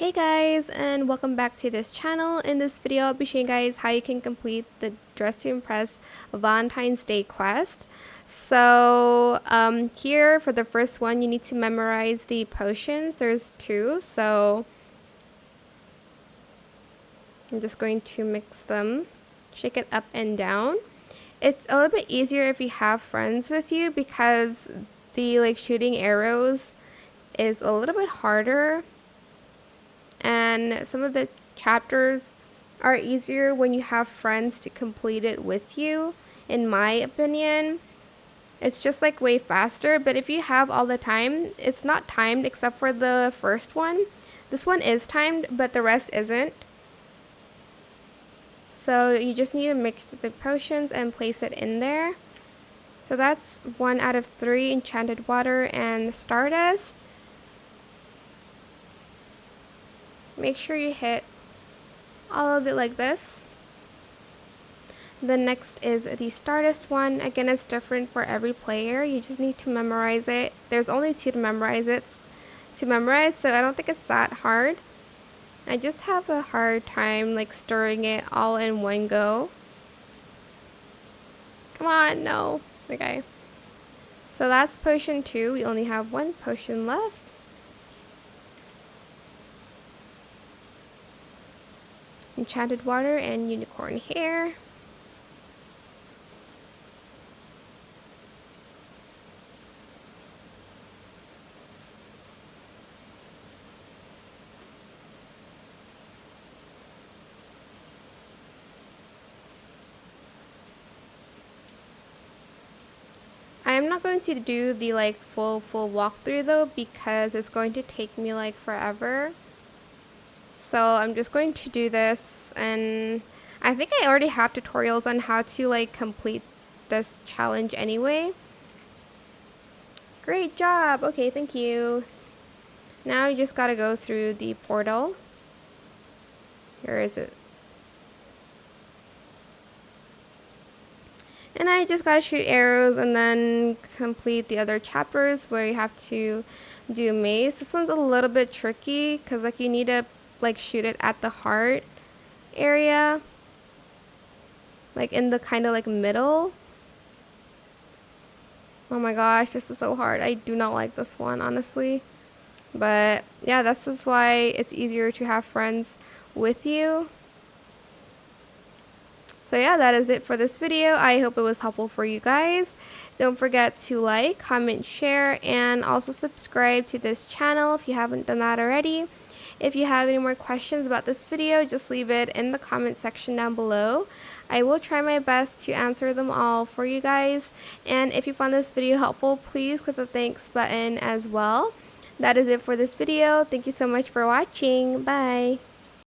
Hey guys, and welcome back to this channel. In this video I'll be showing you guys how you can complete the Dress to Impress Valentine's Day quest. So here for the first one you need to memorize the potions. There's two, so I'm just going to mix them, shake it up and down. It's a little bit easier if you have friends with you because the shooting arrows is a little bit harder. And some of the chapters are easier when you have friends to complete it with you, in my opinion. It's just way faster, but if you have all the time, it's not timed except for the first one. This one is timed, but the rest isn't. So you just need to mix the potions and place it in there. So that's 1 out of 3 enchanted water and stardust. Make sure you hit all of it like this. The next is the stardust one. Again, it's different for every player. You just need to memorize it. There's only 2 to memorize, so I don't think it's that hard. I just have a hard time stirring it all in one go. Come on, no. Okay. So that's potion 2. We only have 1 potion left. Enchanted water and unicorn hair. I'm not going to do the full walkthrough though, because it's going to take me forever. So I'm just going to do this, and I think I already have tutorials on how to complete this challenge anyway. Great job. Okay, thank you. Now you just gotta go through the portal. Where is it? And I just gotta shoot arrows and then complete the other chapters where you have to do a maze. This one's a little bit tricky because you need to shoot it at the heart area, in the kind of middle. Oh my gosh, this is so hard. I do not like this one, honestly. But yeah, this is why it's easier to have friends with you. So yeah, that is it for this video. I hope it was helpful for you guys. Don't forget to like, comment, share, and also subscribe to this channel if you haven't done that already. If you have any more questions about this video, just leave it in the comment section down below. I will try my best to answer them all for you guys. And if you found this video helpful, please click the thanks button as well. That is it for this video. Thank you so much for watching. Bye.